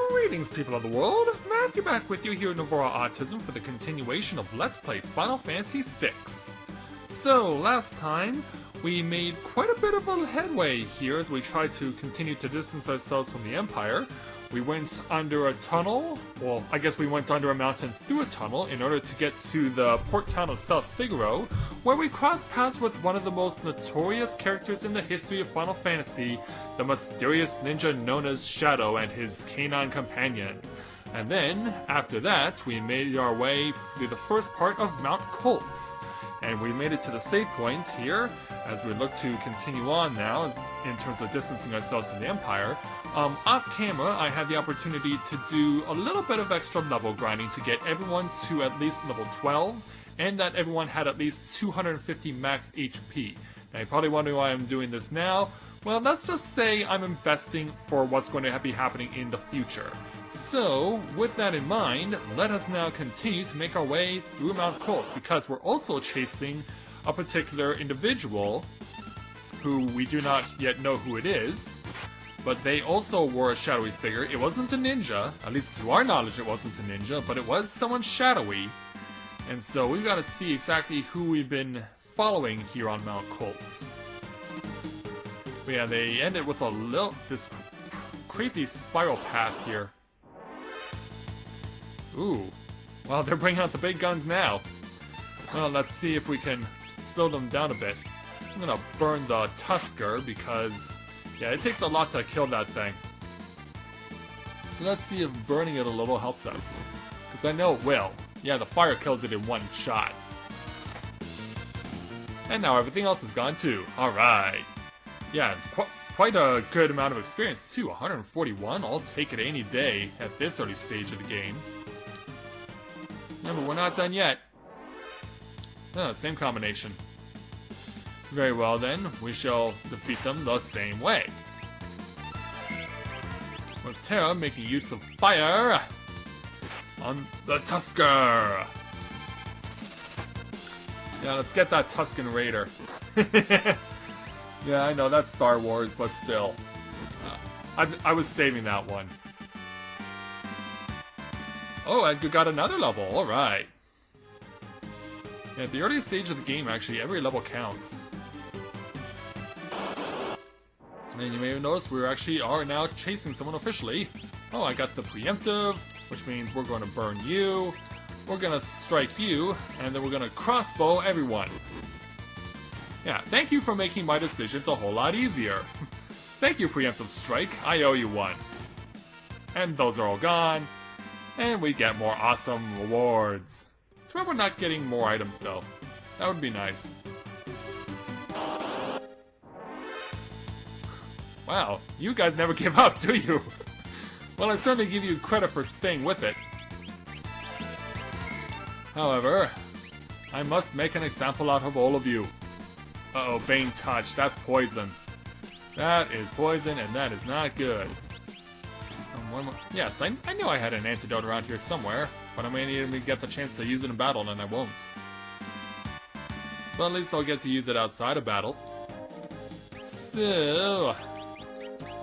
Greetings, people of the world! Matthew back with you here at Novora Autism for the continuation of Let's Play Final Fantasy VI. So, last time, we made quite a bit of a headway here as we tried to continue to distance ourselves from the Empire. We went under a tunnel, well, I guess we went under a mountain through a tunnel in order to get to the port town of South Figaro, where we crossed paths with one of the most notorious characters in the history of Final Fantasy, the mysterious ninja known as Shadow and his canine companion. And then, after that, we made our way through the first part of Mount Kolts. And we made it to the save points here, as we look to continue on now in terms of distancing ourselves from the Empire. Off camera, I had the opportunity to do a little bit of extra level grinding to get everyone to at least level 12, and that everyone had at least 250 max HP. Now you're probably wondering why I'm doing this now. Well, let's just say I'm investing for what's going to be happening in the future. So, with that in mind, let us now continue to make our way through Mount Kolts, because we're also chasing a particular individual who we do not yet know who it is, but they also were a shadowy figure. It wasn't a ninja, at least to our knowledge it wasn't a ninja, but it was someone shadowy. And so we've got to see exactly who we've been following here on Mount Kolts. But yeah, they ended with this crazy spiral path here. Ooh, well, they're bringing out the big guns now. Well, let's see if we can slow them down a bit. I'm gonna burn the Tusker because, yeah, it takes a lot to kill that thing. So let's see if burning it a little helps us. Because I know it will. Yeah, the fire kills it in one shot. And now everything else is gone too. Alright. Yeah, quite a good amount of experience too. 141, I'll take it any day at this early stage of the game. Remember, we're not done yet. Oh, same combination. Very well then, we shall defeat them the same way. With Terra making use of fire on the Tusker. Yeah, let's get that Tusken Raider. Yeah, I know, that's Star Wars, but still. I was saving that one. Oh, I got another level, alright. Yeah, at the earliest stage of the game, actually, every level counts. And you may have noticed we are now chasing someone officially. Oh, I got the preemptive, which means we're going to burn you, we're going to strike you, and then we're going to crossbow everyone. Yeah, thank you for making my decisions a whole lot easier. Thank you, preemptive strike, I owe you one. And those are all gone, and we get more awesome rewards. Too bad we're not getting more items though. That would be nice. Wow, you guys never give up, do you? Well, I certainly give you credit for staying with it. However, I must make an example out of all of you. Uh-oh, Bane Touch, that's poison. That is poison, and that is not good. Yes, I knew I had an antidote around here somewhere, but I may need to get the chance to use it in battle, and I won't. But at least I'll get to use it outside of battle. So,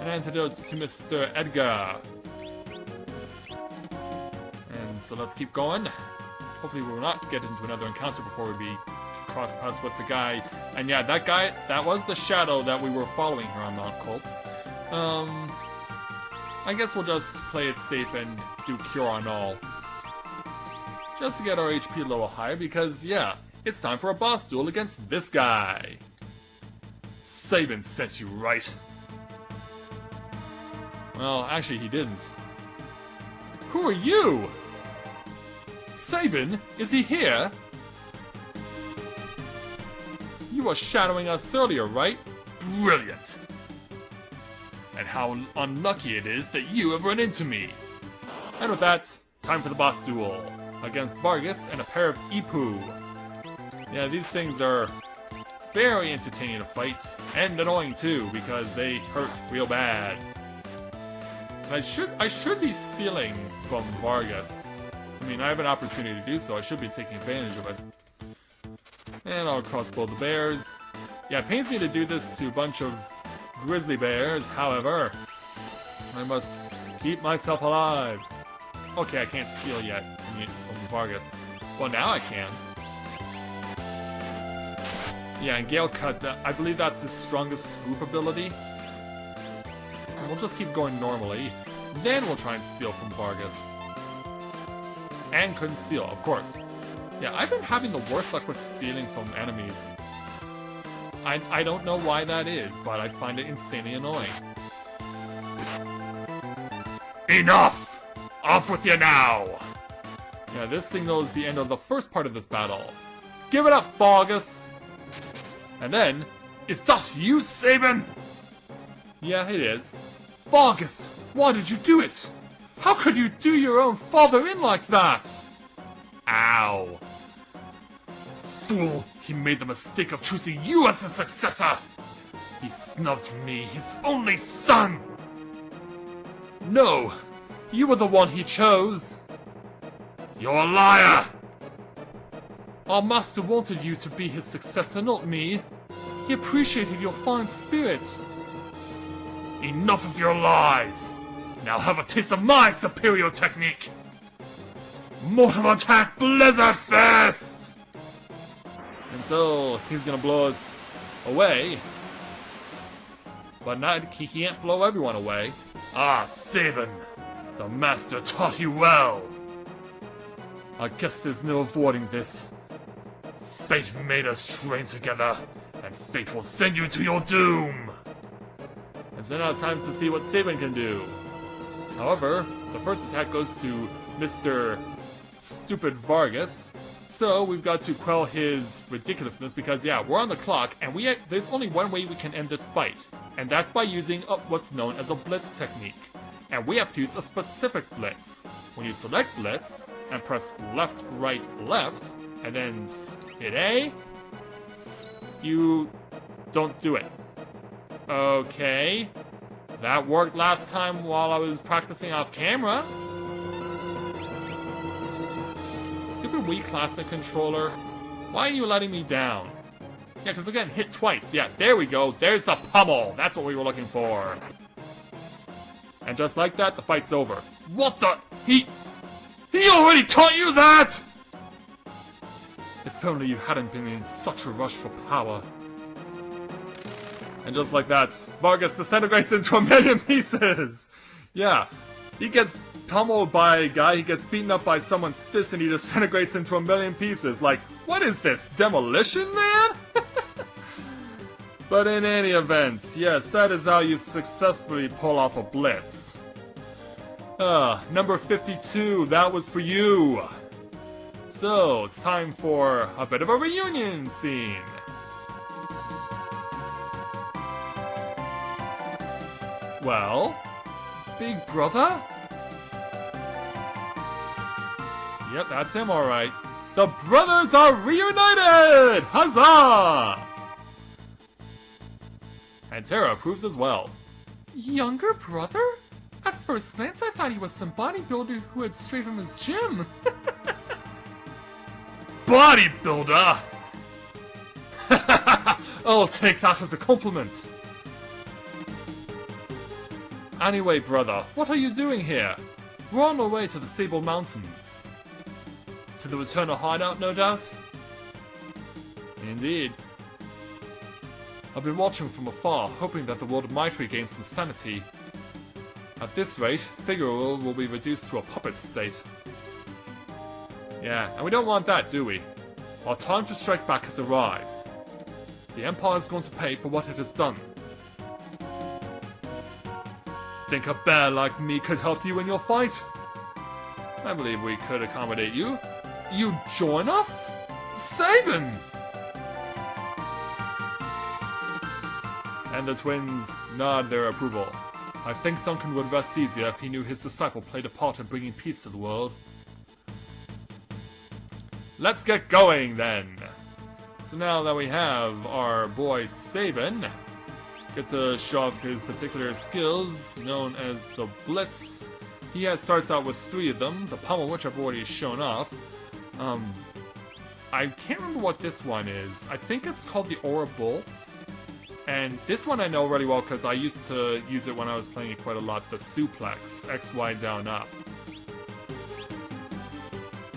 an antidote to Mr. Edgar. And so let's keep going. Hopefully we will not get into another encounter before we cross paths with the guy. And yeah, that guy, that was the Shadow that we were following here on Mount Kolts. I guess we'll just play it safe and do Cure on All. Just to get our HP a little higher because, yeah, it's time for a boss duel against this guy. Sabin sent you right. Well, actually he didn't. Who are you? Sabin? Is he here? You were shadowing us earlier, right? Brilliant! And how unlucky it is that you have run into me! And with that, time for the boss duel against Vargas and a pair of Ipu. Yeah, these things are very entertaining to fight, and annoying too, because they hurt real bad. And I should be stealing from Vargas. I mean, I have an opportunity to do so, I should be taking advantage of it. And I'll crossbow the bears. Yeah, it pains me to do this to a bunch of grizzly bears, however, I must keep myself alive. Okay, I can't steal yet from Vargas. Well, now I can. Yeah, and Gale Cut, I believe that's his strongest group ability. We'll just keep going normally. Then we'll try and steal from Vargas. And couldn't steal, of course. Yeah, I've been having the worst luck with stealing from enemies. I don't know why that is, but I find it insanely annoying. Enough! Off with you now! Yeah, this signals the end of the first part of this battle. Give it up, Vargas! And then, is that you, Sabin? Yeah, it is. Vargas, why did you do it? How could you do your own father in like that? Ow. Fool, he made the mistake of choosing you as his successor. He snubbed me, his only son. No, you were the one he chose. You're a liar. Our master wanted you to be his successor, not me. He appreciated your fine spirit. Enough of your lies! Now have a taste of my superior technique! Mortal Attack Blizzard Fist! And so, he's gonna blow us away. But he can't blow everyone away. Ah, Sabin! The master taught you well! I guess there's no avoiding this. Fate made us train together, and fate will send you to your doom! And so now it's time to see what Sabin can do. However, the first attack goes to Mr. Stupid Vargas, so we've got to quell his ridiculousness because, yeah, we're on the clock, and there's only one way we can end this fight, and that's by using what's known as a Blitz technique. And we have to use a specific Blitz. When you select Blitz, and press left, right, left, and then hit A, you don't do it. Okay. That worked last time while I was practicing off camera. Stupid Wii Classic controller. Why are you letting me down? Yeah, because again, hit twice. Yeah, there we go. There's the pummel. That's what we were looking for. And just like that, the fight's over. What the? He already taught you that? If only you hadn't been in such a rush for power. And just like that, Vargas disintegrates into 1,000,000 pieces! Yeah, he gets pummeled by a guy, he gets beaten up by someone's fist, and he disintegrates into 1,000,000 pieces. Like, what is this, Demolition Man? But in any event, yes, that is how you successfully pull off a Blitz. Number 52, that was for you! So, it's time for a bit of a reunion scene. Well, big brother? Yep, that's him, alright. The brothers are reunited! Huzzah! And Terra approves as well. Younger brother? At first glance, I thought he was some bodybuilder who had strayed from his gym. Bodybuilder? I'll take that as a compliment. Anyway, brother, what are you doing here? We're on our way to the Sable Mountains. To the Eternal Hideout, no doubt? Indeed. I've been watching from afar, hoping that the world of might regain some sanity. At this rate, Figaro will be reduced to a puppet state. Yeah, and we don't want that, do we? Our time to strike back has arrived. The Empire is going to pay for what it has done. Think a bear like me could help you in your fight? I believe we could accommodate you. You join us? Sabin! And the twins nod their approval. I think Duncan would rest easier if he knew his disciple played a part in bringing peace to the world. Let's get going, then! So now that we have our boy Sabin, get to show off his particular skills, known as the Blitz. He starts out with 3 of them, the pummel, which I've already shown off. I can't remember what this one is. I think it's called the Aura Bolt. And this one I know really well because I used to use it when I was playing it quite a lot, the suplex, X, Y, down, up.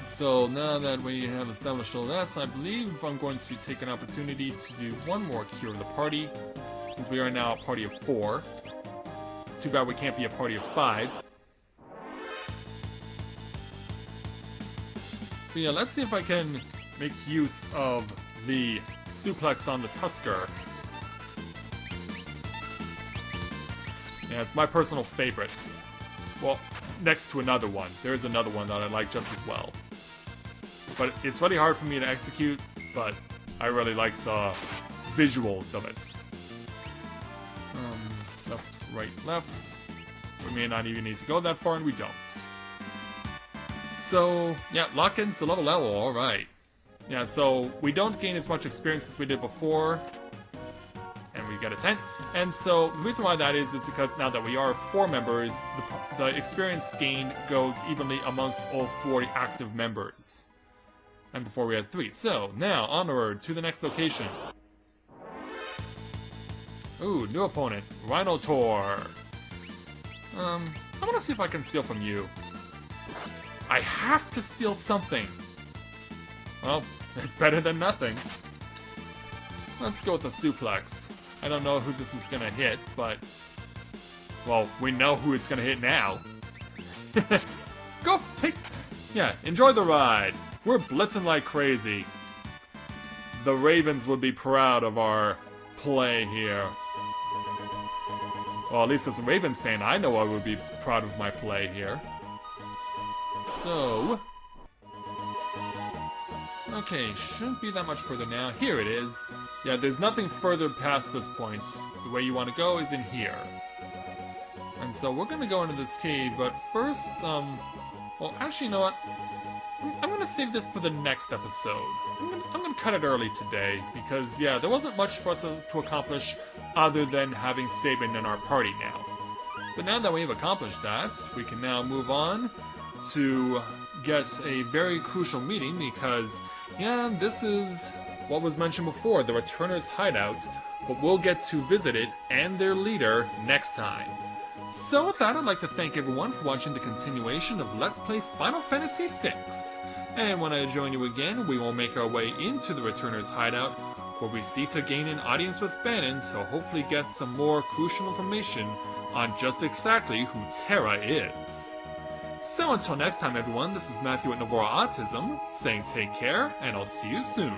So now that we have established all that, I believe I'm going to take an opportunity to do one more cure of the party, since we are now a party of 4. Too bad we can't be a party of 5. But yeah, let's see if I can make use of the suplex on the Tusker. Yeah, it's my personal favorite. Well, next to another one. There is another one that I like just as well. But it's really hard for me to execute, but I really like the visuals of it. Left, right, left. We may not even need to go that far, and we don't. So, yeah, lock-in's the level, alright. Yeah, so we don't gain as much experience as we did before. And we get a 10. And so, the reason why that is because now that we are 4 members, the experience gained goes evenly amongst all 4 active members. And before we had 3. So, now, onward to the next location. Ooh, new opponent. Rhinotaur. I want to see if I can steal from you. I have to steal something. Well, it's better than nothing. Let's go with the suplex. I don't know who this is gonna hit, but... well, we know who it's gonna hit now. Yeah, enjoy the ride. We're blitzing like crazy. The Ravens would be proud of our play here. Well, at least as a Ravens fan, I know I would be proud of my play here. So... okay, shouldn't be that much further now. Here it is. Yeah, there's nothing further past this point. The way you want to go is in here. And so we're gonna go into this cave, but first, well, actually, you know what? I'm gonna save this for the next episode. I'm gonna cut it early today, because, yeah, there wasn't much for us to accomplish other than having Sabin in our party now. But now that we have accomplished that, we can now move on to get a very crucial meeting, because, yeah, this is what was mentioned before, the Returners' hideout, but we'll get to visit it and their leader next time. So with that, I'd like to thank everyone for watching the continuation of Let's Play Final Fantasy VI. And when I join you again, we will make our way into the Returners' hideout, where we seek to gain an audience with Banon to hopefully get some more crucial information on just exactly who Terra is. So until next time everyone, this is Matthew at Novora Autism, saying take care, and I'll see you soon.